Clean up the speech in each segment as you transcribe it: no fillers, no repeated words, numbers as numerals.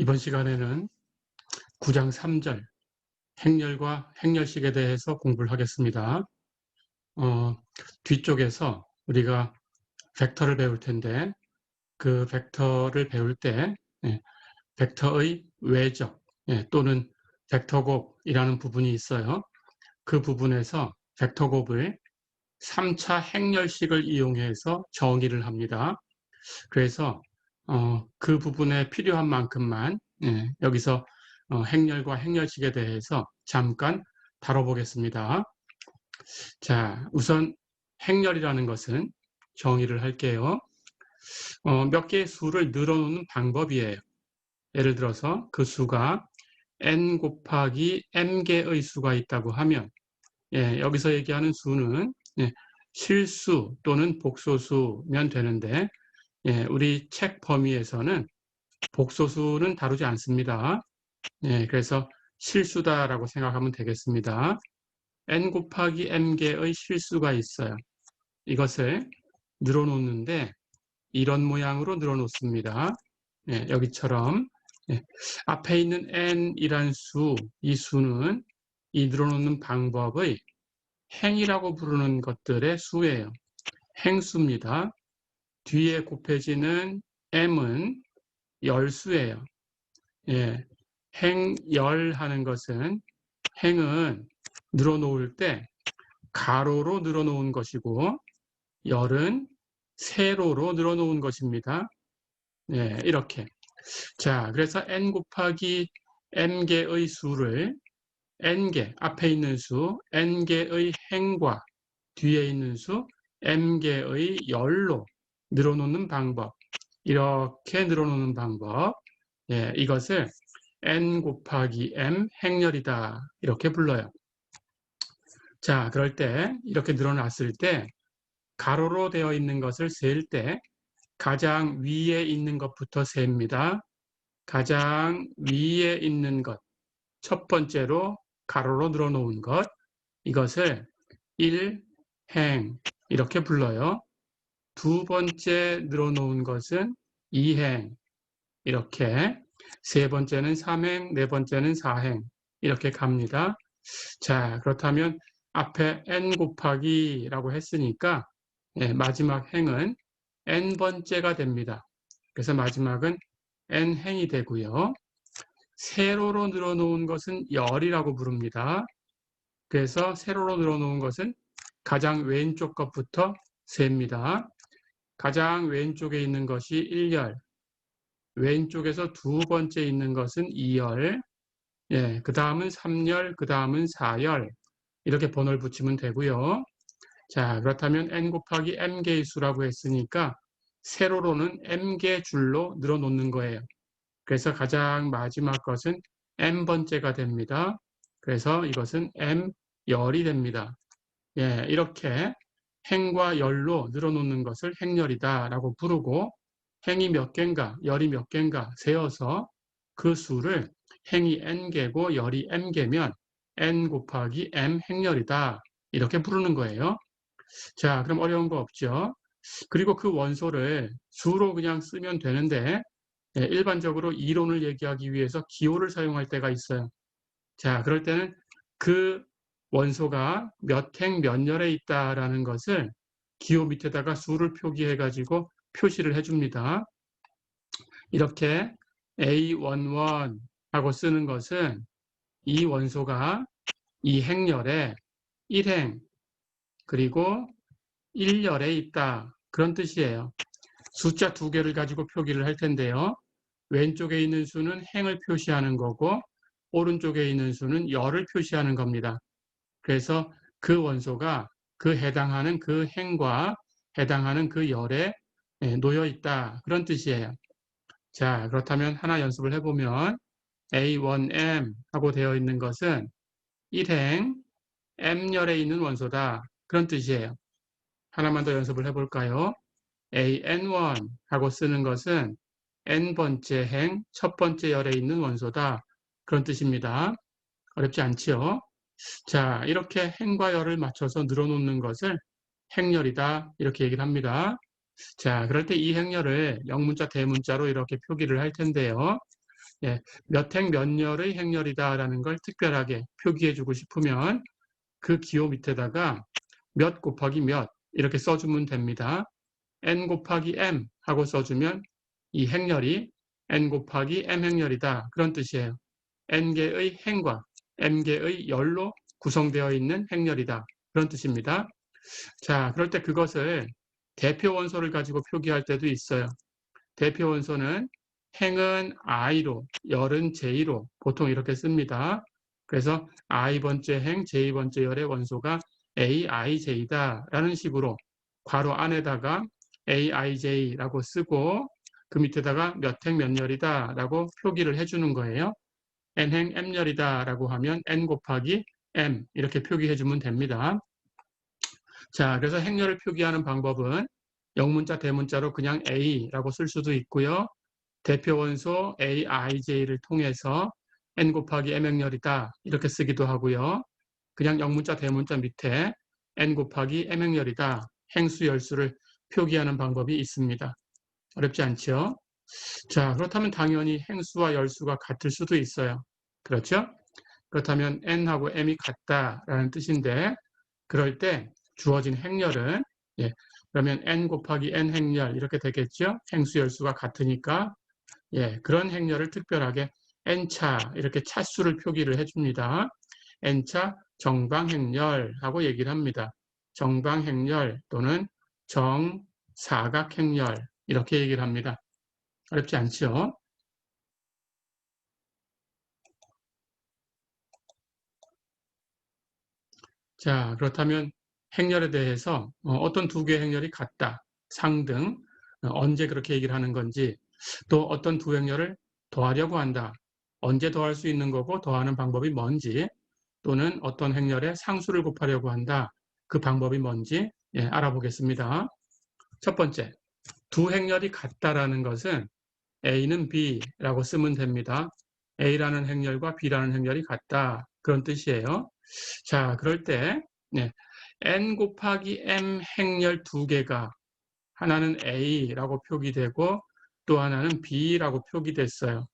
이번 시간에는 9장 3절 행렬과 행렬식에 대해서 공부를 하겠습니다. 뒤쪽에서 우리가 벡터를 배울 텐데 그 벡터를 배울 때 벡터의 외적 또는 벡터곱이라는 부분이 있어요. 그 부분에서 벡터곱을 3차 행렬식을 이용해서 정의를 합니다. 그래서 그 부분에 필요한 만큼만 여기서 행렬과 행렬식에 대해서 잠깐 다뤄보겠습니다. 자, 우선 행렬이라는 것은 정의를 할게요. 몇 개의 수를 늘어놓는 방법이에요. 예를 들어서 그 수가 n 곱하기 m개의 수가 있다고 하면 여기서 얘기하는 수는 실수 또는 복소수면 되는데 우리 책 범위에서는 복소수는 다루지 않습니다. 그래서 실수다라고 생각하면 되겠습니다. n 곱하기 m개의 실수가 있어요. 이것을 늘어놓는데 이런 모양으로 늘어놓습니다. 여기처럼 앞에 있는 n이란 수, 이 수는 이 늘어놓는 방법의 행이라고 부르는 것들의 수예요. 행수입니다. 뒤에 곱해지는 m은 열수예요. 행열하는 것은 행은 늘어놓을 때 가로로 늘어놓은 것이고 열은 세로로 늘어놓은 것입니다. 이렇게. 자, 그래서 n 곱하기 m개의 수를 n개, 앞에 있는 수 n개의 행과 뒤에 있는 수 m개의 열로 늘어놓는 방법, 이렇게 늘어놓는 방법, 이것을 n 곱하기 m 행렬이다 이렇게 불러요. 자, 그럴 때 이렇게 늘어났을 때 가로로 되어 있는 것을 셀 때 가장 위에 있는 것부터 셉니다. 가장 위에 있는 것, 첫 번째로 가로로 늘어놓은 것, 이것을 1행 이렇게 불러요. 두 번째 늘어놓은 것은 2행 이렇게, 세 번째는 3행, 네 번째는 4행 이렇게 갑니다. 자, 그렇다면 앞에 n 곱하기라고 했으니까 마지막 행은 n번째가 됩니다. 그래서 마지막은 n행이 되고요. 세로로 늘어놓은 것은 열이라고 부릅니다. 그래서 세로로 늘어놓은 것은 가장 왼쪽 것부터 셉니다. 가장 왼쪽에 있는 것이 1열, 왼쪽에서 두 번째 있는 것은 2열, 그 다음은 3열, 그 다음은 4열 이렇게 번호를 붙이면 되고요. 자, 그렇다면 n 곱하기 m개의 수라고 했으니까 세로로는 m개 줄로 늘어놓는 거예요. 그래서 가장 마지막 것은 m번째가 됩니다. 그래서 이것은 m열이 됩니다. 이렇게 행과 열로 늘어놓는 것을 행열이다 라고 부르고, 행이 몇 개인가 열이 몇 개인가 세어서 그 수를 행이 n개고 열이 m개면 n 곱하기 m 행열이다 이렇게 부르는 거예요. 자, 그럼 어려운 거 없죠? 그리고 그 원소를 수로 그냥 쓰면 되는데 일반적으로 이론을 얘기하기 위해서 기호를 사용할 때가 있어요. 자, 그럴 때는 그 원소가 몇 행 몇 열에 있다라는 것을 기호 밑에다가 수를 표기해가지고 표시를 해줍니다. 이렇게 A11 하고 쓰는 것은 이 원소가 이 행열에 1행 그리고 1열에 있다 그런 뜻이에요. 숫자 두 개를 가지고 표기를 할 텐데요. 왼쪽에 있는 수는 행을 표시하는 거고 오른쪽에 있는 수는 열을 표시하는 겁니다. 그래서 그 원소가 그 해당하는 그 행과 해당하는 그 열에 놓여 있다 그런 뜻이에요. 자, 그렇다면 하나 연습을 해보면 A1M 하고 되어 있는 것은 1행 M열에 있는 원소다 그런 뜻이에요. 하나만 더 연습을 해볼까요? AN1 하고 쓰는 것은 N번째 행 첫 번째 열에 있는 원소다 그런 뜻입니다. 어렵지 않지요? 자, 이렇게 행과 열을 맞춰서 늘어놓는 것을 행열이다 이렇게 얘기를 합니다. 자, 그럴 때 이 행열을 영문자 대문자로 이렇게 표기를 할 텐데요. 몇 행 몇 열의 행렬이다라는 걸 특별하게 표기해주고 싶으면 그 기호 밑에다가 몇 곱하기 몇 이렇게 써주면 됩니다. n 곱하기 m 하고 써주면 이 행렬이 n 곱하기 m 행렬이다. 그런 뜻이에요. n개의 행과 m개의 열로 구성되어 있는 행렬이다. 그런 뜻입니다. 자, 그럴 때 그것을 대표 원소를 가지고 표기할 때도 있어요. 대표 원소는 행은 i로, 열은 j로 보통 이렇게 씁니다. 그래서 i번째 행, j번째 열의 원소가 aij다 라는 식으로 괄호 안에다가 aij라고 쓰고 그 밑에다가 몇 행 몇 열이다 라고 표기를 해주는 거예요. n행 m열이다 라고 하면 n 곱하기 m 이렇게 표기해주면 됩니다. 자, 그래서 행렬을 표기하는 방법은 영문자, 대문자로 그냥 a라고 쓸 수도 있고요. 대표 원소 aij를 통해서 n 곱하기 m 행렬이다 이렇게 쓰기도 하고요. 그냥 영문자, 대문자 밑에 n 곱하기 m 행렬이다 행수, 열수를 표기하는 방법이 있습니다. 어렵지 않죠? 자, 그렇다면 당연히 행수와 열수가 같을 수도 있어요. 그렇죠? 그렇다면 n하고 m이 같다라는 뜻인데 그럴 때 주어진 행렬은 그러면 n 곱하기 n 행렬 이렇게 되겠죠? 행수, 열수가 같으니까 그런 행렬을 특별하게 n차 이렇게 차수를 표기를 해줍니다. n차 정방행렬하고 얘기를 합니다. 정방행렬 또는 정사각행렬 이렇게 얘기를 합니다. 어렵지 않죠? 자, 그렇다면 행렬에 대해서 어떤 두 개의 행렬이 같다, 상등, 언제 그렇게 얘기를 하는 건지, 또 어떤 두 행렬을 더하려고 한다, 언제 더할 수 있는 거고 더하는 방법이 뭔지, 또는 어떤 행렬에 상수를 곱하려고 한다, 그 방법이 뭔지 알아보겠습니다. 첫 번째, 두 행렬이 같다라는 것은 A는 B라고 쓰면 됩니다. A라는 행렬과 B라는 행렬이 같다. 그런 뜻이에요. 자, 그럴 때 n 곱하기 m 행렬 두 개가 하나는 A라고 표기되고 또 하나는 B라고 표기됐어요.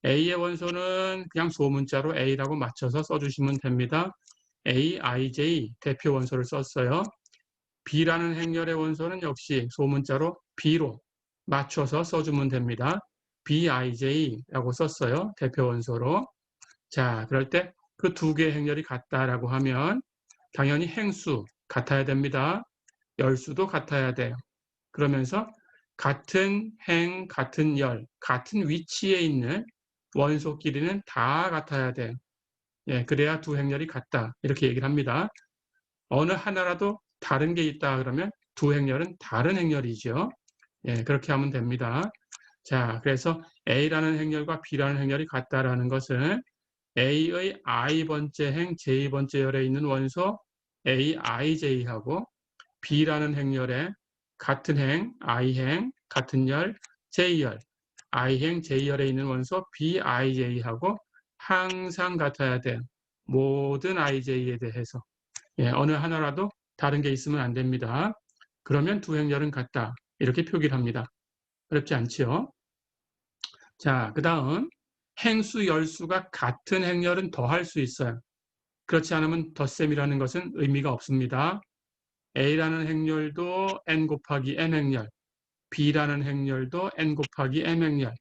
A의 원소는 그냥 소문자로 A라고 맞춰서 써주시면 됩니다. aij 대표 원소를 썼어요. B라는 행렬의 원소는 역시 소문자로 B로 맞춰서 써주면 됩니다. bij라고 썼어요. 대표 원소로. 자, 그럴 때 그 두 개의 행렬이 같다라고 하면 당연히 행수 같아야 됩니다. 열수도 같아야 돼요. 그러면서 같은 행, 같은 열, 같은 위치에 있는 원소끼리는 다 같아야 돼요. 그래야 두 행렬이 같다. 이렇게 얘기를 합니다. 어느 하나라도 다른 게 있다 그러면 두 행렬은 다른 행렬이죠. 그렇게 하면 됩니다. 자, 그래서 A라는 행렬과 B라는 행렬이 같다라는 것은 A의 i번째 행, j번째 열에 있는 원소 aij하고 B라는 행렬에 같은 행, i행, 같은 열, j열, i행, j열에 있는 원소 bij하고 항상 같아야 돼요. 모든 ij에 대해서. 어느 하나라도 다른 게 있으면 안 됩니다. 그러면 두 행렬은 같다. 이렇게 표기를 합니다. 어렵지 않지요? 자, 그 다음 행수, 열수가 같은 행렬은 더할 수 있어요. 그렇지 않으면 덧셈이라는 것은 의미가 없습니다. A라는 행렬도 n 곱하기 n 행렬, B라는 행렬도 n 곱하기 m 행렬.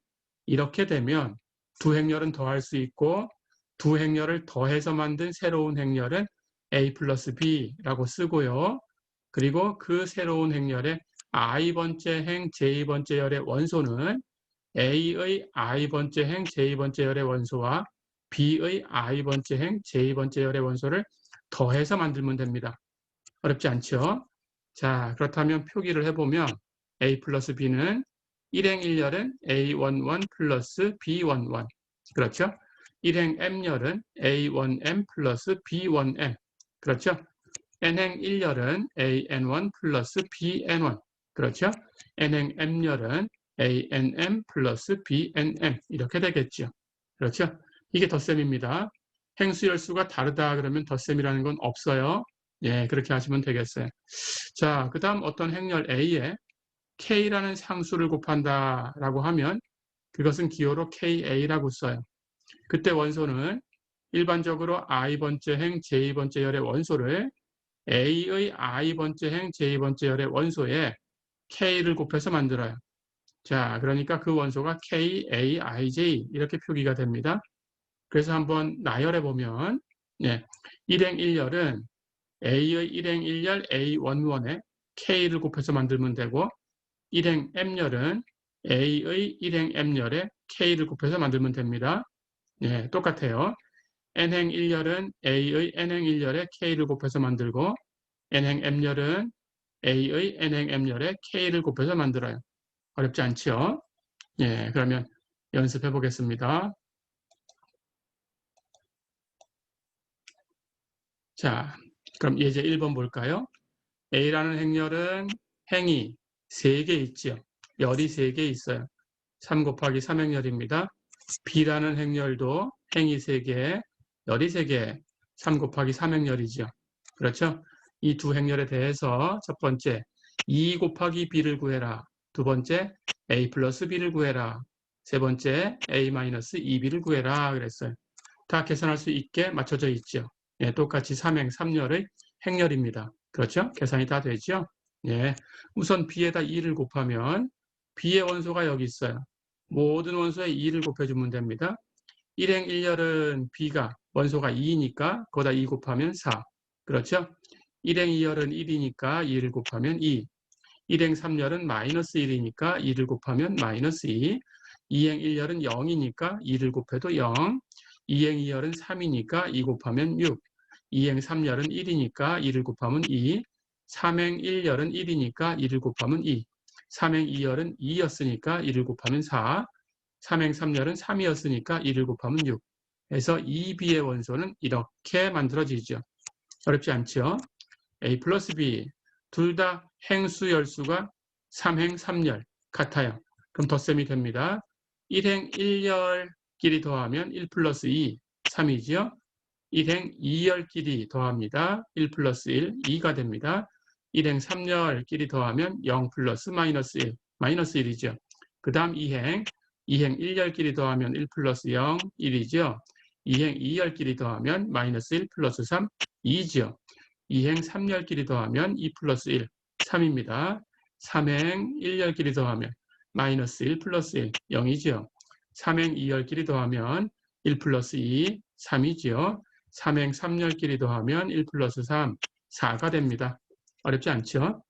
이렇게 되면 두 행렬은 더할 수 있고 두 행렬을 더해서 만든 새로운 행렬은 A 플러스 B라고 쓰고요. 그리고 그 새로운 행렬의 i번째 행, j번째 열의 원소는 A의 i번째 행, j번째 열의 원소와 B의 i번째 행, j번째 열의 원소를 더해서 만들면 됩니다. 어렵지 않죠? 자, 그렇다면 표기를 해보면 A 플러스 B는 1행 1열은 A11 플러스 B11. 그렇죠? 1행 M열은 A1M 플러스 B1M. 그렇죠? N행 1열은 AN1 플러스 BN1. 그렇죠? N행 M열은 ANM 플러스 BNM. 이렇게 되겠죠. 그렇죠? 이게 덧셈입니다. 행수 열수가 다르다 그러면 덧셈이라는 건 없어요. 그렇게 하시면 되겠어요. 자, 그 다음 어떤 행렬 A에 K라는 상수를 곱한다라고 하면 그것은 기호로 KA라고 써요. 그때 원소는 일반적으로 i번째 행 j2번째 열의 원소를 A의 i번째 행 j2번째 열의 원소에 K를 곱해서 만들어요. 자, 그러니까 그 원소가 KAIJ 이렇게 표기가 됩니다. 그래서 한번 나열해 보면 네, 일행 1열은 A의 일행 1열 A11에 K를 곱해서 만들면 되고 일행 M열은 A의 일행 M열에 K를 곱해서 만들면 됩니다. 네, 똑같아요. N행 1열은 A의 N행 1열에 K를 곱해서 만들고 N행 M열은 A의 N행 M열에 K를 곱해서 만들어요. 어렵지 않죠? 예, 그러면 연습해 보겠습니다. 자, 그럼 예제 1번 볼까요? A라는 행열은 행이 3개 있죠. 열이 3개 있어요. 3 곱하기 3행열입니다. B라는 행열도 행이 3개, 열이 3개, 3 곱하기 3행열이죠. 그렇죠? 이 두 행열에 대해서 첫 번째, 2 곱하기 B를 구해라. 두 번째, A 플러스 B를 구해라. 세 번째, A 마이너스 2B를 구해라. 그랬어요. 다 계산할 수 있게 맞춰져 있죠. 예, 똑같이 3행 3열의 행열입니다. 그렇죠? 계산이 다 되죠? 예, 우선 B에다 2를 곱하면 B의 원소가 여기 있어요. 모든 원소에 2를 곱해주면 됩니다. 1행 1열은 B가 원소가 2니까 거기다 2 곱하면 4. 그렇죠? 1행 2열은 1이니까 2를 곱하면 2. 1행 3열은 마이너스 1이니까 2를 곱하면 마이너스 2. 2행 1열은 0이니까 2를 곱해도 0. 2행 2열은 3이니까 2 곱하면 6. 2행 3열은 1이니까 2를 곱하면 2. 3행 1열은 1이니까 2를 곱하면 2. 3행 2열은 2였으니까 2를 곱하면 4. 3행 3열은 3이었으니까 2를 곱하면 6. 그래서 2B의 원소는 이렇게 만들어지죠. 어렵지 않죠? A 플러스 B 둘 다 행수 열수가 3행 3열 같아요. 그럼 덧셈이 됩니다. 1행 1열끼리 더하면 1 플러스 2, 3이죠. 1행 2열끼리 더합니다. 1 플러스 1, 2가 됩니다. 1행 3열끼리 더하면 0 플러스 마이너스 1, 마이너스 1이죠. 그 다음 2행 1열끼리 더하면 1 플러스 0, 1이죠. 2행 2열끼리 더하면 마이너스 1 플러스 3, 2죠. 2행 3열끼리 더하면 2 플러스 1, 3입니다. 3행 1열끼리 더하면 마이너스 1 플러스 1, 0이죠. 3행 2열끼리 더하면 1 플러스 2, 3이죠. 3행 3열끼리 더하면 1 플러스 3, 4가 됩니다. 어렵지 않죠?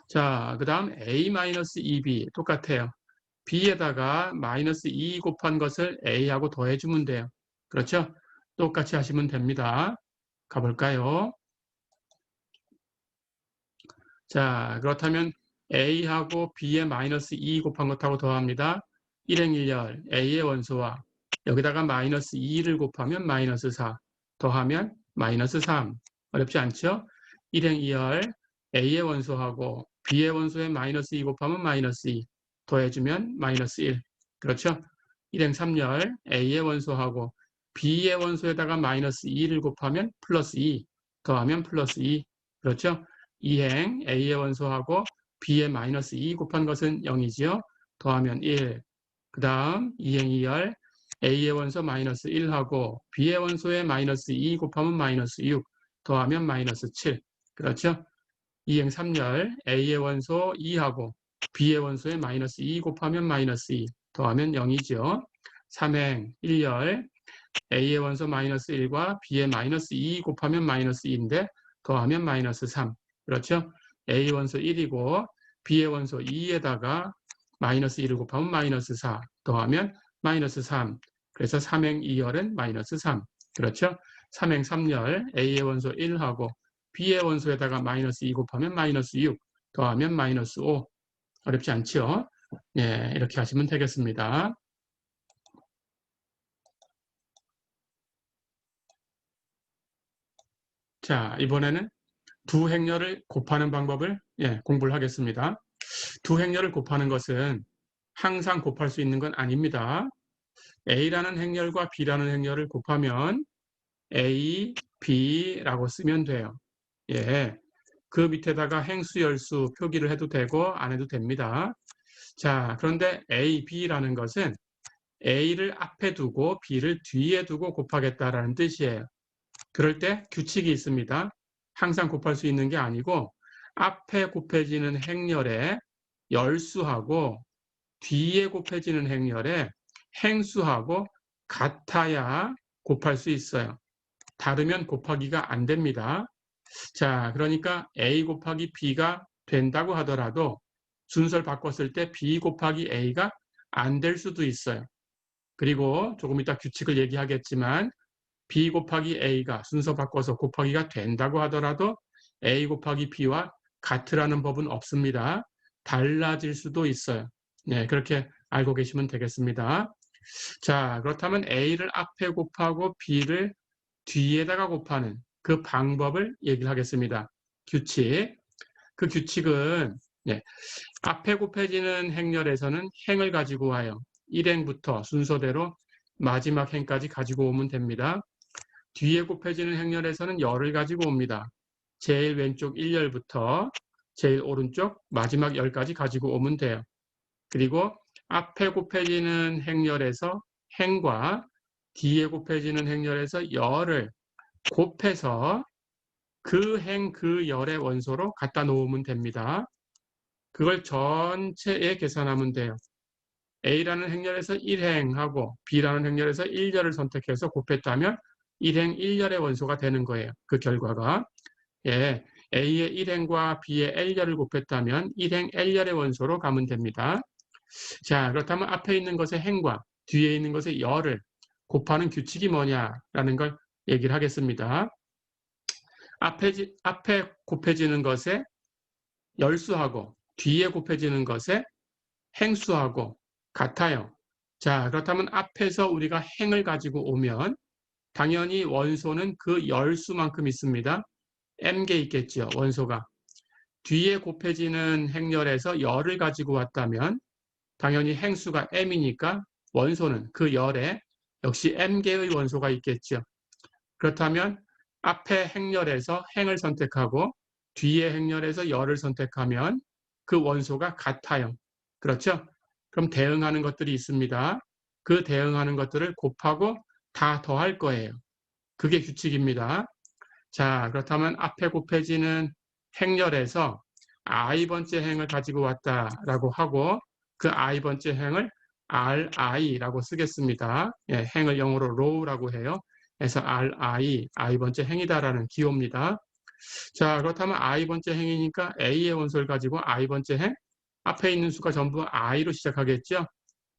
자, 그 다음 A-2B 똑같아요. B에다가 마이너스 2 곱한 것을 A하고 더해주면 돼요. 그렇죠? 똑같이 하시면 됩니다. 가볼까요? 자, 그렇다면 A하고 B에 마이너스 2 곱한 것하고 더합니다. 1행 1열 A의 원소와 여기다가 마이너스 2를 곱하면 마이너스 4 더하면 마이너스 3 어렵지 않죠? 1행 2열 A의 원소하고 B의 원소에 마이너스 2 곱하면 마이너스 2 더해주면 마이너스 1 그렇죠? 1행 3열 A의 원소하고 B의 원소에다가 마이너스 2를 곱하면 플러스 2 더하면 플러스 2 그렇죠? 2행 A의 원소하고 B의 마이너스 2 곱한 것은 0이지요. 더하면 1. 그 다음 2행 2열 A의 원소 마이너스 1하고 B의 원소에 마이너스 2 곱하면 마이너스 6 더하면 마이너스 7. 그렇죠? 2행 3열 A의 원소 2하고 B의 원소에 마이너스 2 곱하면 마이너스 2 더하면 0이죠. 3행 1열 A의 원소 마이너스 1과 B의 마이너스 2 곱하면 마이너스 2인데 더하면 마이너스 3. 그렇죠? A 원소 1이고 B의 원소 2에다가 마이너스 1을 곱하면 마이너스 4 더하면 마이너스 3. 그래서 3행 2열은 마이너스 3. 그렇죠? 3행 3열 A의 원소 1하고 B의 원소에다가 마이너스 2 곱하면 마이너스 6 더하면 마이너스 5. 어렵지 않죠? 네, 이렇게 하시면 되겠습니다. 자, 이번에는 두 행렬을 곱하는 방법을 공부를 하겠습니다. 두 행렬을 곱하는 것은 항상 곱할 수 있는 건 아닙니다. A라는 행렬과 B라는 행렬을 곱하면 A, B라고 쓰면 돼요. 예, 그 밑에다가 행수, 열수 표기를 해도 되고 안 해도 됩니다. 자, 그런데 A, B라는 것은 A를 앞에 두고 B를 뒤에 두고 곱하겠다라는 뜻이에요. 그럴 때 규칙이 있습니다. 항상 곱할 수 있는 게 아니고 앞에 곱해지는 행렬에 열수하고 뒤에 곱해지는 행렬에 행수하고 같아야 곱할 수 있어요. 다르면 곱하기가 안 됩니다. 자, 그러니까 A 곱하기 B가 된다고 하더라도 순서를 바꿨을 때 B 곱하기 A가 안 될 수도 있어요. 그리고 조금 이따 규칙을 얘기하겠지만 B 곱하기 A가 순서 바꿔서 곱하기가 된다고 하더라도 A 곱하기 B와 같으라는 법은 없습니다. 달라질 수도 있어요. 네, 그렇게 알고 계시면 되겠습니다. 자, 그렇다면 A를 앞에 곱하고 B를 뒤에다가 곱하는 그 방법을 얘기를 하겠습니다. 규칙. 그 규칙은 네, 앞에 곱해지는 행렬에서는 행을 가지고 와요. 1행부터 순서대로 마지막 행까지 가지고 오면 됩니다. 뒤에 곱해지는 행렬에서는 열을 가지고 옵니다. 제일 왼쪽 1열부터 제일 오른쪽 마지막 열까지 가지고 오면 돼요. 그리고 앞에 곱해지는 행렬에서 행과 뒤에 곱해지는 행렬에서 열을 곱해서 그 행, 그 열의 원소로 갖다 놓으면 됩니다. 그걸 전체에 계산하면 돼요. A라는 행렬에서 1행하고 B라는 행렬에서 1열을 선택해서 곱했다면 1행 1열의 원소가 되는 거예요. 그 결과가. 예, A의 1행과 B의 L열을 곱했다면 1행 L열의 원소로 가면 됩니다. 자, 그렇다면 앞에 있는 것의 행과 뒤에 있는 것의 열을 곱하는 규칙이 뭐냐라는 걸 얘기를 하겠습니다. 앞에 곱해지는 것에 열수하고 뒤에 곱해지는 것에 행수하고 같아요. 자, 그렇다면 앞에서 우리가 행을 가지고 오면 당연히 원소는 그 열수만큼 있습니다. m개 있겠죠, 원소가. 뒤에 곱해지는 행렬에서 열을 가지고 왔다면 당연히 행수가 m이니까 원소는 그 열에 역시 m개의 원소가 있겠죠. 그렇다면 앞에 행렬에서 행을 선택하고 뒤에 행렬에서 열을 선택하면 그 원소가 같아요. 그렇죠? 그럼 대응하는 것들이 있습니다. 그 대응하는 것들을 곱하고 다 더할 거예요. 그게 규칙입니다. 자, 그렇다면 앞에 곱해지는 행렬에서 i번째 행을 가지고 왔다라고 하고 그 i번째 행을 ri라고 쓰겠습니다. 예, 행을 영어로 row라고 해요. 그래서 i번째 행이다라는 기호입니다. 자, 그렇다면 i번째 행이니까 a의 원소를 가지고 i번째 행, 앞에 있는 수가 전부 i로 시작하겠죠?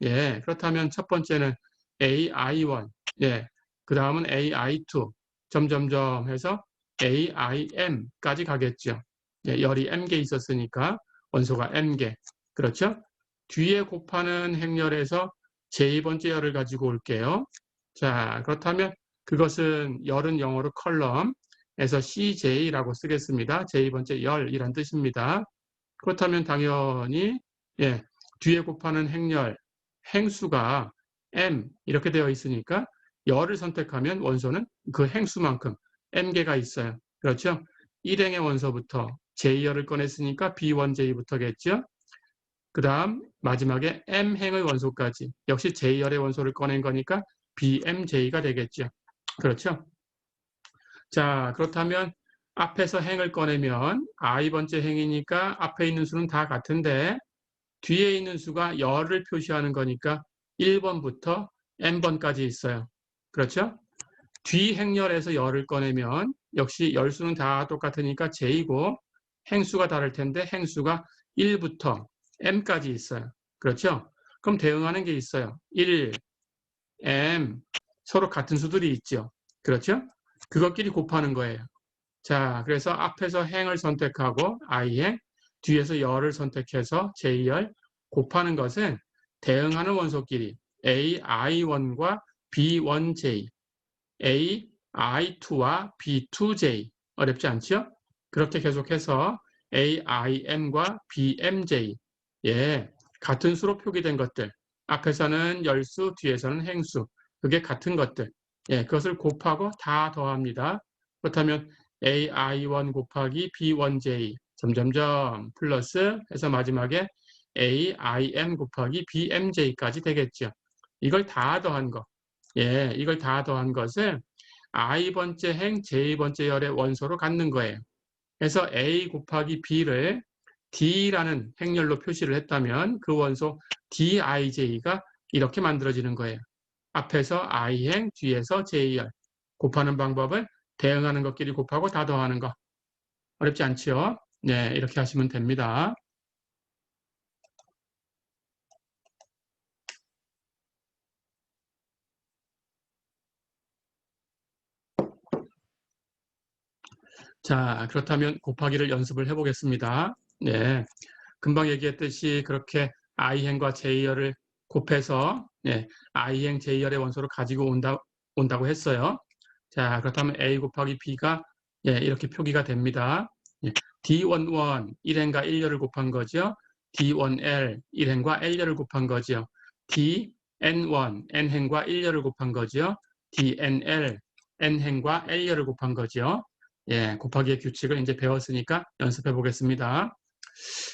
예, 그렇다면 첫 번째는 ai1, 예, 그 다음은 ai2, 점점점 해서 aim까지 가겠죠. 예, 열이 m개 있었으니까 원소가 m개. 그렇죠? 뒤에 곱하는 행렬에서 제2번째 열을 가지고 올게요. 자, 그렇다면 그것은 열은 영어로 컬럼에서 CJ라고 쓰겠습니다. 제2번째 열이란 뜻입니다. 그렇다면 당연히 예, 뒤에 곱하는 행렬, 행수가 m 이렇게 되어 있으니까 열을 선택하면 원소는 그 행수만큼 m개가 있어요. 그렇죠? 1행의 원소부터 J열을 꺼냈으니까 B1J부터겠죠? 그 다음 마지막에 M행의 원소까지 역시 J열의 원소를 꺼낸 거니까 BMJ가 되겠죠. 그렇죠? 자, 그렇다면 앞에서 행을 꺼내면 i번째 행이니까 앞에 있는 수는 다 같은데 뒤에 있는 수가 열을 표시하는 거니까 1번부터 n번까지 있어요. 그렇죠? 뒤 행렬에서 열을 꺼내면 역시 열수는 다 똑같으니까 J고 행수가 다를 텐데 행수가 1부터 m까지 있어요. 그렇죠? 그럼 대응하는 게 있어요. 1, m 서로 같은 수들이 있죠. 그렇죠? 그것끼리 곱하는 거예요. 자, 그래서 앞에서 행을 선택하고 i행, 뒤에서 열을 선택해서 J열 곱하는 것은 대응하는 원소끼리 ai1과 b1j, ai2와 b2j 어렵지 않죠? 그렇게 계속해서 aim과 bmj 예, 같은 수로 표기된 것들 앞에서는 열수, 뒤에서는 행수 그게 같은 것들 예, 그것을 곱하고 다 더합니다. 그렇다면 ai1 곱하기 b1j 점점점 플러스 해서 마지막에 AIM 곱하기 BMJ까지 되겠죠. 이걸 다 더한 거. 예, 이걸 다 더한 것을 i번째 행, j번째 열의 원소로 갖는 거예요. 그래서 A 곱하기 B를 D라는 행렬로 표시를 했다면 그 원소 DIJ가 이렇게 만들어지는 거예요. 앞에서 I행, 뒤에서 J열. 곱하는 방법은 대응하는 것끼리 곱하고 다 더하는 거. 어렵지 않죠? 네, 이렇게 하시면 됩니다. 자, 그렇다면 곱하기를 연습을 해보겠습니다. 네, 금방 얘기했듯이 그렇게 I행과 J열을 곱해서 I행, J열의 원소를 가지고 온다고 했어요. 자, 그렇다면 A 곱하기 B가 이렇게 표기가 됩니다. D11, 1행과 1열을 곱한 거죠. D1L, 1행과 L열을 곱한 거죠. DN1, N행과 1열을 곱한 거죠. DNL, N행과 L열을 곱한 거죠. 예, 곱하기의 규칙을 이제 배웠으니까 연습해 보겠습니다.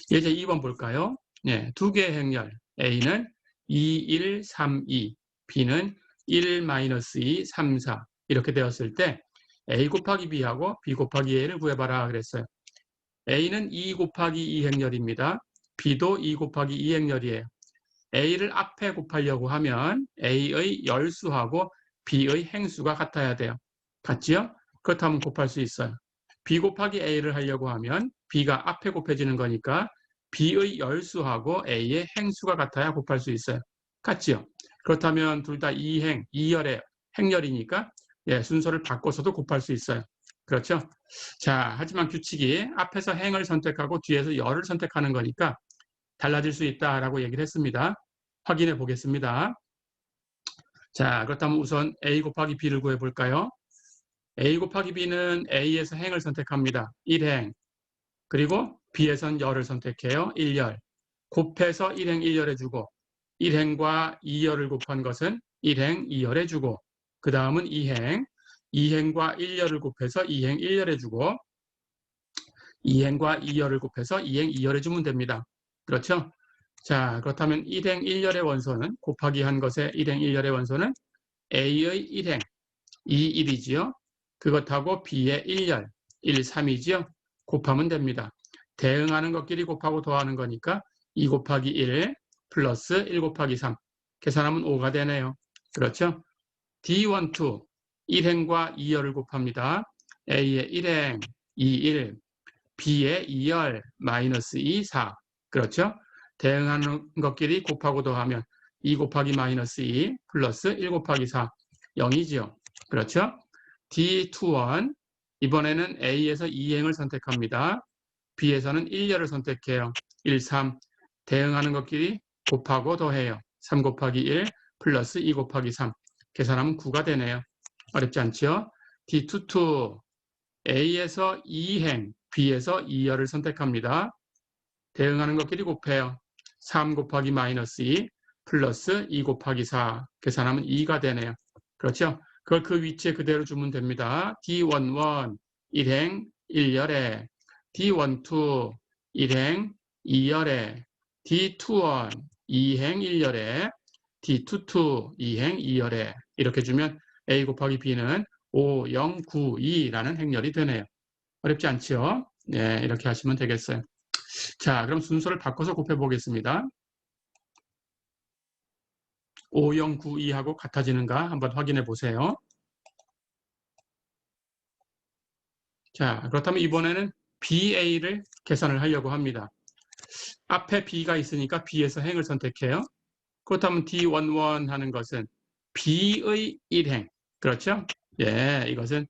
이제 2번 볼까요? 예, 두 개의 행렬. A는 2, 1, 3, 2, B는 1, 2, 3, 4 이렇게 되었을 때 A 곱하기 B하고 B 곱하기 A를 구해봐라 그랬어요. A는 2 곱하기 2 행렬입니다. B도 2 곱하기 2 행렬이에요. A를 앞에 곱하려고 하면 A의 열수하고 B의 행수가 같아야 돼요. 같지요? 그렇다면 곱할 수 있어요. B 곱하기 A를 하려고 하면 B가 앞에 곱해지는 거니까 B의 열수하고 A의 행수가 같아야 곱할 수 있어요. 같지요? 그렇다면 둘 다 2행, 2열의 행렬이니까 순서를 바꿔서도 곱할 수 있어요. 그렇죠? 자, 하지만 규칙이 앞에서 행을 선택하고 뒤에서 열을 선택하는 거니까 달라질 수 있다라고 얘기를 했습니다. 확인해 보겠습니다. 자, 그렇다면 우선 A 곱하기 B를 구해볼까요? A 곱하기 B는 A에서 행을 선택합니다. 1행. 그리고 B에선 열을 선택해요. 1열. 곱해서 1행 1열 해주고 1행과 2열을 곱한 것은 1행 2열 해주고 그 다음은 2행. 2행과 1열을 곱해서 2행 1열 해주고 2행과 2열을 곱해서 2행 2열 해주면 됩니다. 그렇죠? 자, 그렇다면 1행 1열의 원소는 곱하기 한 것의 1행 1열의 원소는 A의 1행 2, 1이지요. 그것하고 B의 1열 1, 3이지요. 곱하면 됩니다. 대응하는 것끼리 곱하고 더하는 거니까 2 곱하기 1 플러스 1 곱하기 3 계산하면 5가 되네요. 그렇죠? D12 1행과 2열을 곱합니다. A의 1행 2, 1 B의 2열 마이너스 2, 4 그렇죠? 대응하는 것끼리 곱하고 더하면 2 곱하기 마이너스 2 플러스 1 곱하기 4 0이지요. 그렇죠? D21 이번에는 A에서 2행을 선택합니다. B에서는 1열을 선택해요. 1, 3 대응하는 것끼리 곱하고 더해요. 3 곱하기 1 플러스 2 곱하기 3 계산하면 9가 되네요. 어렵지 않죠? D22 A에서 2행 B에서 2열을 선택합니다. 대응하는 것끼리 곱해요. 3 곱하기 마이너스 2 플러스 2 곱하기 4 계산하면 2가 되네요. 그렇죠? 그걸 그 위치에 그대로 주면 됩니다. D11 1행 1열에 D12 1행 2열에 D21 2행 1열에 D22 2행 2열에 이렇게 주면 A 곱하기 B는 5, 0, 9, 2라는 행렬이 되네요. 어렵지 않죠? 네, 이렇게 하시면 되겠어요. 자, 그럼 순서를 바꿔서 곱해 보겠습니다. 5, 0, 9, 2하고 같아지는가 한번 확인해 보세요. 자, 그렇다면 이번에는 BA를 계산을 하려고 합니다. 앞에 B가 있으니까 B에서 행을 선택해요. 그렇다면 D11 하는 것은 B의 1행. 그렇죠? 예, 이것은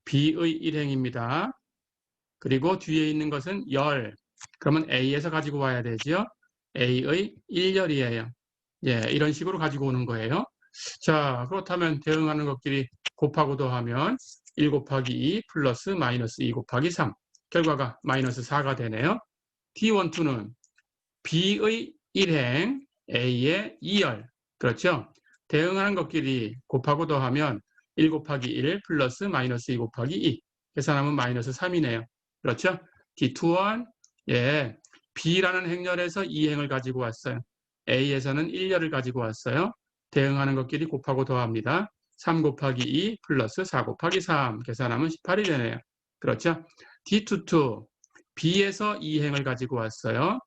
B의 1행입니다. 그리고 뒤에 있는 것은 열. 그러면 A에서 가지고 와야 되죠. A의 1열이에요. 예, 이런 식으로 가지고 오는 거예요. 자, 그렇다면 대응하는 것끼리 곱하고 더하면 1 곱하기 2 플러스 마이너스 2 곱하기 3. 결과가 마이너스 4가 되네요. D12는 B의 1행 A의 2열. 그렇죠? 대응하는 것끼리 곱하고 더하면 1 곱하기 1 플러스 마이너스 2 곱하기 2. 계산하면 마이너스 3이네요. 그렇죠? D21, 예, B라는 행렬에서 2행을 가지고 왔어요. A에서는 1열을 가지고 왔어요. 대응하는 것끼리 곱하고 더합니다. 3 곱하기 2 플러스 4 곱하기 3 계산하면 18이 되네요. 그렇죠? D22 B에서 2행을 가지고 왔어요.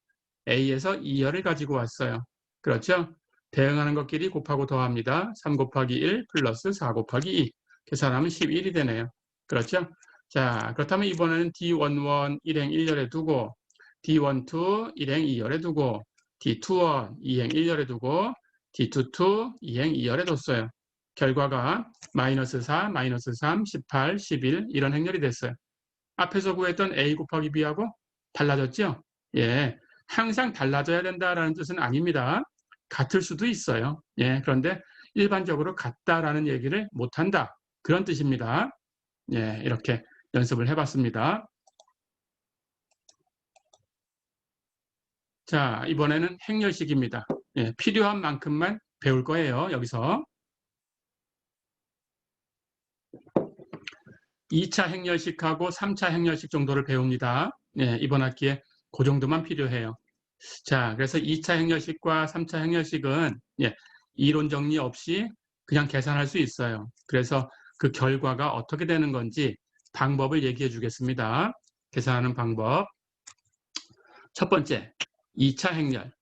A에서 2열을 가지고 왔어요. 그렇죠? 대응하는 것끼리 곱하고 더합니다. 3 곱하기 1 플러스 4 곱하기 2 계산하면 11이 되네요. 그렇죠? 자, 그렇다면 이번에는 D11 1행 1열에 두고 D12 1행 2열에 두고 D21 2행 1열에 두고 D22 2행 2열에 뒀어요. 결과가 마이너스 4, 마이너스 3, 18, 11 이런 행렬이 됐어요. 앞에서 구했던 A 곱하기 B하고 달라졌죠? 예, 항상 달라져야 된다라는 뜻은 아닙니다. 같을 수도 있어요. 예, 그런데 일반적으로 같다라는 얘기를 못한다. 그런 뜻입니다. 예, 이렇게 연습을 해봤습니다. 자, 이번에는 행렬식입니다. 예, 필요한 만큼만 배울 거예요. 여기서 2차 행렬식하고 3차 행렬식 정도를 배웁니다. 예, 이번 학기에 그 정도만 필요해요. 자, 그래서 2차 행렬식과 3차 행렬식은 예, 이론 정리 없이 그냥 계산할 수 있어요. 그래서 그 결과가 어떻게 되는 건지 방법을 얘기해 주겠습니다. 계산하는 방법. 첫 번째, 2차 행렬.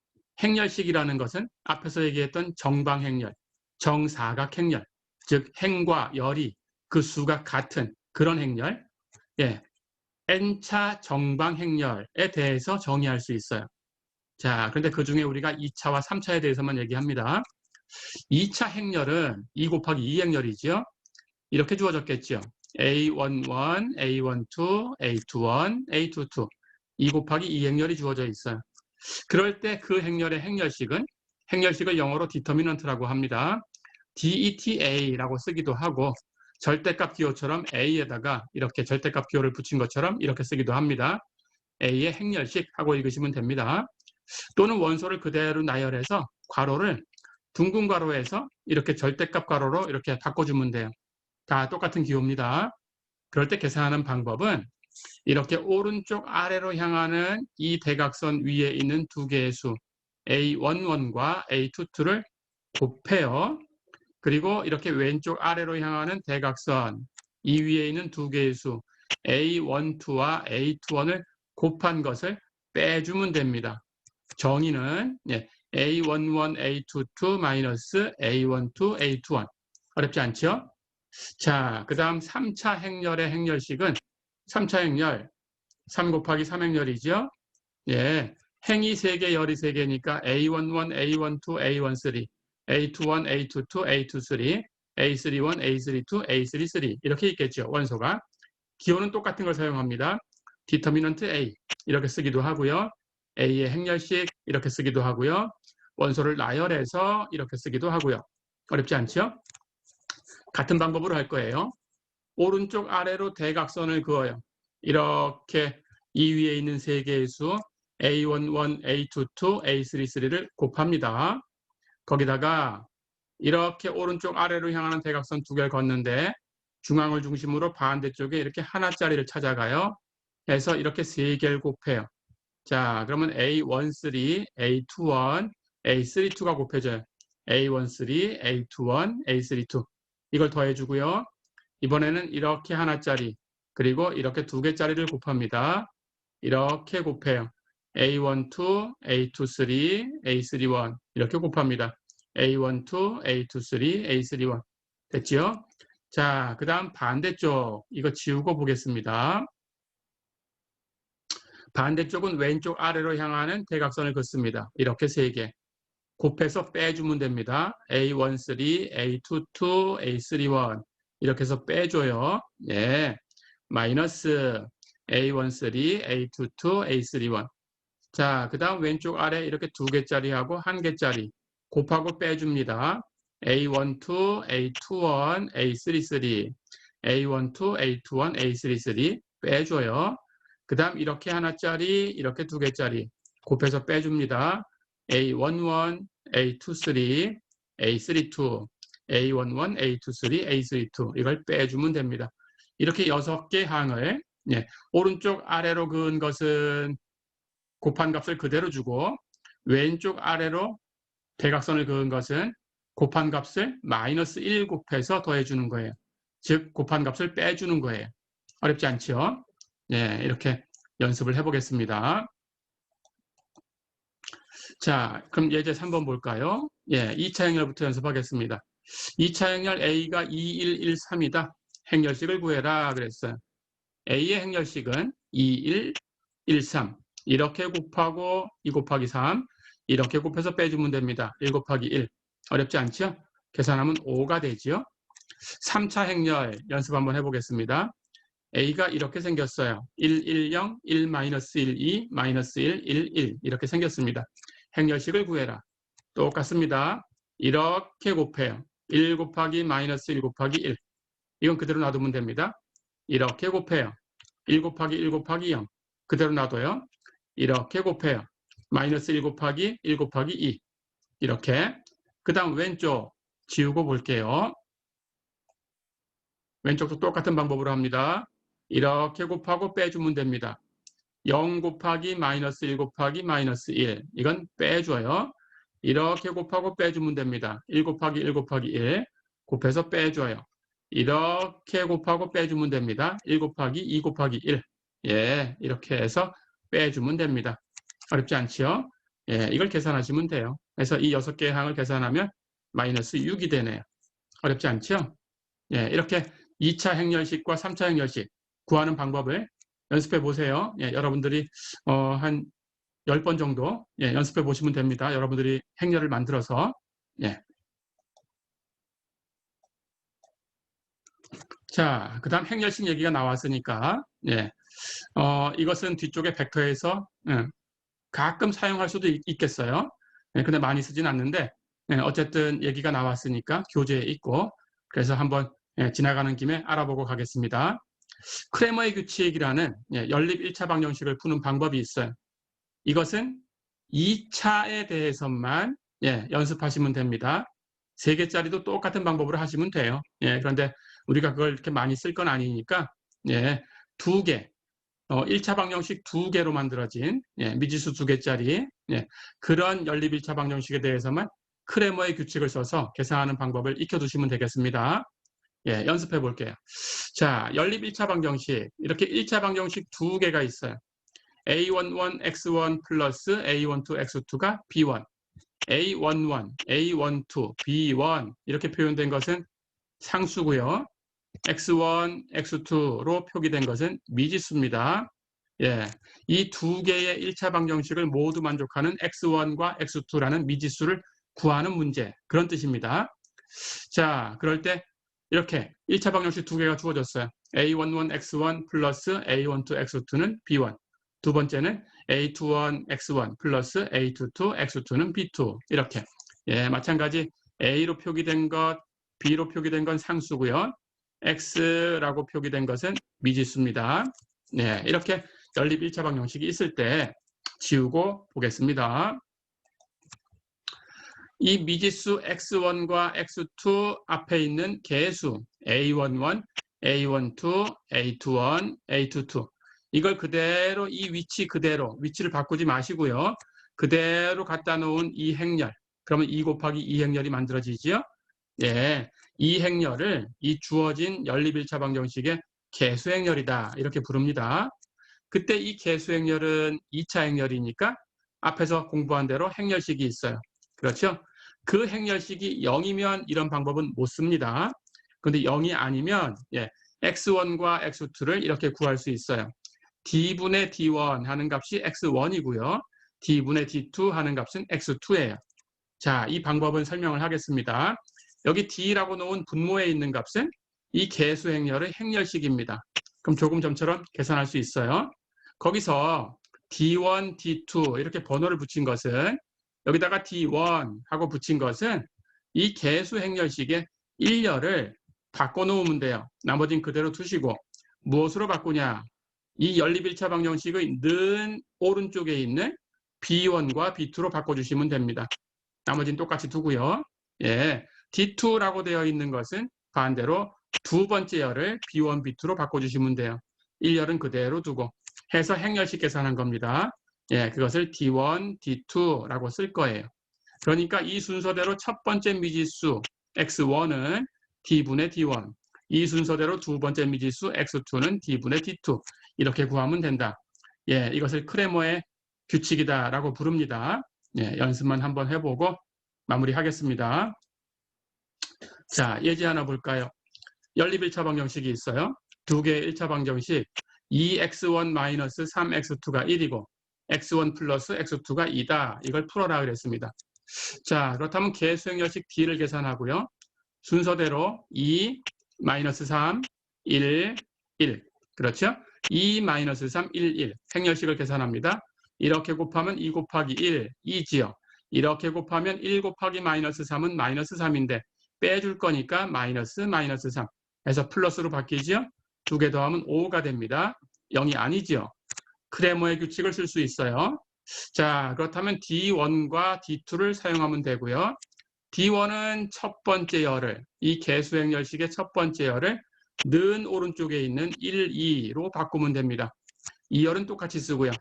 행렬식이라는 것은 앞에서 얘기했던 정방행렬, 정사각행렬, 즉 행과 열이 그 수가 같은 그런 행렬, 예, n차 정방행렬에 대해서 정의할 수 있어요. 자, 그런데 그 중에 우리가 2차와 3차에 대해서만 얘기합니다. 2차 행렬은 2 곱하기 2 행렬이죠. 이렇게 주어졌겠죠. A11, A12, A21, A22 2 곱하기 2 행렬이 주어져 있어요. 그럴 때 그 행렬의 행렬식을 영어로 디터미넌트라고 합니다. DETA라고 쓰기도 하고 절대값 기호처럼 A에다가 이렇게 절대값 기호를 붙인 것처럼 이렇게 쓰기도 합니다. A의 행렬식 하고 읽으시면 됩니다. 또는 원소를 그대로 나열해서 괄호를 둥근 괄호에서 이렇게 절대값 괄호로 이렇게 바꿔주면 돼요. 다 똑같은 기호입니다. 그럴 때 계산하는 방법은 이렇게 오른쪽 아래로 향하는 이 대각선 위에 있는 두 개의 수 A11과 A22를 곱해요. 그리고 이렇게 왼쪽 아래로 향하는 대각선 이 위에 있는 두 개의 수 A12와 A21을 곱한 것을 빼주면 됩니다. 정의는 A11, A22 마이너스 A12, A21 어렵지 않죠? 자, 그 다음 3차 행렬의 행렬식은 3차 행렬 3 곱하기 3 행렬이죠. 예, 행이 3개, 열이 3개니까 A11, A12, A13, A21, A22, A23, A31, A32, A33 이렇게 있겠죠. 원소가. 기호는 똑같은 걸 사용합니다. 디터미넌트 A 이렇게 쓰기도 하고요. A의 행렬식 이렇게 쓰기도 하고요. 원소를 나열해서 이렇게 쓰기도 하고요. 어렵지 않죠? 같은 방법으로 할 거예요. 오른쪽 아래로 대각선을 그어요. 이렇게 이 위에 있는 세 개의 수 A11, A22, A33를 곱합니다. 거기다가 이렇게 오른쪽 아래로 향하는 대각선 두 개를 걷는데 중앙을 중심으로 반대쪽에 이렇게 하나짜리를 찾아가요. 해서 이렇게 세 개를 곱해요. 자, 그러면 A13, A21, A32가 곱해져요. A13, A21, A32 이걸 더해주고요. 이번에는 이렇게 하나짜리 그리고 이렇게 두 개짜리를 곱합니다. 이렇게 곱해요. A12, A23, A31 이렇게 곱합니다. A12, A23, A31 됐지요? 자, 그 다음 반대쪽 이거 지우고 보겠습니다. 반대쪽은 왼쪽 아래로 향하는 대각선을 긋습니다. 이렇게 세 개. 곱해서 빼주면 됩니다. A13, A22, A31 이렇게 해서 빼줘요. 예, 마이너스 A13, A22, A31 자, 그 다음 왼쪽 아래 이렇게 두 개짜리하고 한 개짜리 곱하고 빼줍니다. A12, A21, A33 A12, A21, A33 빼줘요. 그 다음 이렇게 하나짜리 이렇게 두 개짜리 곱해서 빼줍니다. A11, A23, A32, A11, A23, A32 이걸 빼주면 됩니다. 이렇게 6개 항을 오른쪽 아래로 그은 것은 곱한 값을 그대로 주고 왼쪽 아래로 대각선을 그은 것은 곱한 값을 마이너스 1 곱해서 더해주는 거예요. 즉 곱한 값을 빼주는 거예요. 어렵지 않죠? 예, 이렇게 연습을 해보겠습니다. 자, 그럼 예제 3번 볼까요? 예, 2차 행렬부터 연습하겠습니다. 2차 행렬 A가 2, 1, 1, 3이다. 행렬식을 구해라 그랬어요. A의 행렬식은 2, 1, 1, 3 이렇게 곱하고 2 곱하기 3 이렇게 곱해서 빼주면 됩니다. 1 곱하기 1 어렵지 않죠? 계산하면 5가 되죠. 3차 행렬 연습 한번 해보겠습니다. A가 이렇게 생겼어요. 1, 1, 0, 1, 마이너스 1, 2, 마이너스 1, 1, 1 이렇게 생겼습니다. 행렬식을 구해라. 똑같습니다. 이렇게 곱해요. 1 곱하기 마이너스 1 곱하기 1 이건 그대로 놔두면 됩니다. 이렇게 곱해요. 1 곱하기 1 곱하기 0 그대로 놔둬요. 이렇게 곱해요. 마이너스 1 곱하기 1 곱하기 2 이렇게. 그 다음 왼쪽 지우고 볼게요. 왼쪽도 똑같은 방법으로 합니다. 이렇게 곱하고 빼주면 됩니다. 0 곱하기 마이너스 1 곱하기 마이너스 1 이건 빼줘요. 이렇게 곱하고 빼주면 됩니다. 1 곱하기 1 곱하기 1 곱해서 빼줘요. 이렇게 곱하고 빼주면 됩니다. 1 곱하기 2 곱하기 1 예, 이렇게 해서 빼주면 됩니다. 어렵지 않죠? 예, 이걸 계산하시면 돼요. 그래서 이 6개의 항을 계산하면 마이너스 6이 되네요. 어렵지 않죠? 예, 이렇게 2차 행렬식과 3차 행렬식 구하는 방법을 연습해 보세요. 예, 여러분들이 한 10번 정도 연습해 보시면 됩니다. 여러분들이 행렬을 만들어서. 예. 자, 그 다음 행렬식 얘기가 나왔으니까 예. 이것은 뒤쪽에 벡터에서 가끔 사용할 수도 있겠어요. 예, 근데 많이 쓰진 않는데 어쨌든 얘기가 나왔으니까 교재에 있고 그래서 한번 지나가는 김에 알아보고 가겠습니다. 크레머의 규칙이라는 연립 1차 방정식을 푸는 방법이 있어요. 이것은 2차에 대해서만 연습하시면 됩니다. 3개짜리도 똑같은 방법으로 하시면 돼요. 그런데 우리가 그걸 이렇게 많이 쓸 건 아니니까 2개, 1차 방정식 2개로 만들어진 미지수 2개짜리 그런 연립 1차 방정식에 대해서만 크레머의 규칙을 써서 계산하는 방법을 익혀두시면 되겠습니다. 연습해 볼게요. 자, 연립 1차 방정식 이렇게 1차 방정식 2개가 있어요. A11 X1 플러스 A12 X2가 B1 A11, A12, B1 이렇게 표현된 것은 상수고요. X1, X2로 표기된 것은 미지수입니다. 예, 이 2개의 1차 방정식을 모두 만족하는 X1과 X2라는 미지수를 구하는 문제 그런 뜻입니다. 자, 그럴 때 이렇게 1차 방정식 2개가 주어졌어요. A11 X1 플러스 A12 X2는 B1 두 번째는 A21 X1 플러스 A22 X2는 B2 이렇게 마찬가지 A로 표기된 것, B로 표기된 건 상수고요. X라고 표기된 것은 미지수입니다. 이렇게 연립 1차 방정식이 있을 때 지우고 보겠습니다. 이 미지수 X1과 X2 앞에 있는 개수 A11, A12, A21, A22 이걸 그대로 이 위치 그대로 위치를 바꾸지 마시고요. 그대로 갖다 놓은 이 행렬 그러면 2 곱하기 2 행렬이 만들어지죠. 이 행렬을 이 주어진 연립 1차 방정식의 개수 행렬이다 이렇게 부릅니다. 그때 이 개수 행렬은 2차 행렬이니까 앞에서 공부한 대로 행렬식이 있어요. 그렇죠? 그 행렬식이 0이면 이런 방법은 못 씁니다. 그런데 0이 아니면 X1과 X2를 이렇게 구할 수 있어요. D분의 D1 하는 값이 X1이고요. D분의 D2 하는 값은 X2예요. 자, 이 방법은 설명을 하겠습니다. 여기 D라고 놓은 분모에 있는 값은 이 개수 행렬의 행렬식입니다. 그럼 조금 전처럼 계산할 수 있어요. 거기서 D1, D2 이렇게 번호를 붙인 것은 여기다가 D1 하고 붙인 것은 이 개수 행렬식의 일렬을 바꿔놓으면 돼요. 나머지는 그대로 두시고 무엇으로 바꾸냐? 이 연립 1차 방정식의 는 오른쪽에 있는 B1과 B2로 바꿔주시면 됩니다. 나머지는 똑같이 두고요. D2라고 되어 있는 것은 반대로 두 번째 열을 B1, B2로 바꿔주시면 돼요. 1열은 그대로 두고 해서 행렬식 계산한 겁니다. 예, 그것을 D1, D2라고 쓸 거예요. 그러니까 이 순서대로 첫 번째 미지수 X1은 D분의 D1, 이 순서대로 두 번째 미지수 X2는 D분의 D2 이렇게 구하면 된다. 예, 이것을 크레머의 규칙이다라고 부릅니다. 예, 연습만 한번 해보고 마무리하겠습니다. 자, 예제 하나 볼까요? 연립 1차 방정식이 있어요. 두 개의 1차 방정식 2x1-3x2가 1이고 x1 플러스 x2가 2다. 이걸 풀어라 그랬습니다. 자, 그렇다면 개수행열식 D를 계산하고요. 순서대로 2, -3, 1, 1. 그렇죠? 2, -3, 1, 1. 행열식을 계산합니다. 이렇게 곱하면 2 곱하기 1, 2지요. 이렇게 곱하면 1 곱하기 -3은 -3인데 빼줄 거니까 -3 해서 플러스로 바뀌지요. 두 개 더하면 5가 됩니다. 0이 아니지요. 크레머의 규칙을 쓸 수 있어요. 자, 그렇다면 D1과 D2를 사용하면 되고요. D1은 첫 번째 열을, 이 개수행열식의 첫 번째 열을 는 오른쪽에 있는 1, 2로 바꾸면 됩니다. 이 열은 똑같이 쓰고요.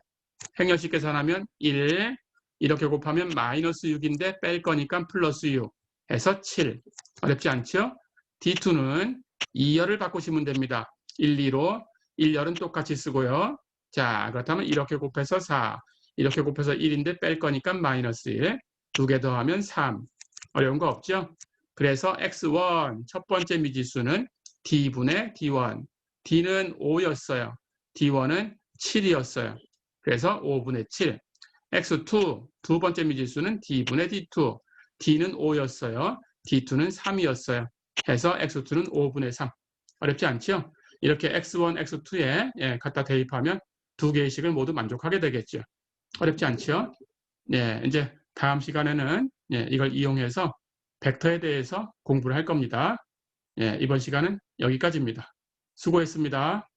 행열식 계산하면 1, 이렇게 곱하면 -6인데 뺄 거니까 플러스 6 해서 7. 어렵지 않죠? D2는 2열을 바꾸시면 됩니다. 1, 2로 1열은 똑같이 쓰고요. 자, 그렇다면 이렇게 곱해서 4, 이렇게 곱해서 1인데 뺄 거니까 -1, 두 개 더하면 3. 어려운 거 없죠? 그래서 X1 첫 번째 미지수는 D분의 D1. D는 5였어요. D1은 7이었어요. 그래서 5분의 7. X2 두 번째 미지수는 D분의 D2. D는 5였어요. D2는 3이었어요. 해서 X2는 5분의 3. 어렵지 않죠? 이렇게 X1, X2에 갖다 대입하면 두 개의 식을 모두 만족하게 되겠죠. 어렵지 않죠? 네, 이제 다음 시간에는 이걸 이용해서 벡터에 대해서 공부를 할 겁니다. 이번 시간은 여기까지입니다. 수고했습니다.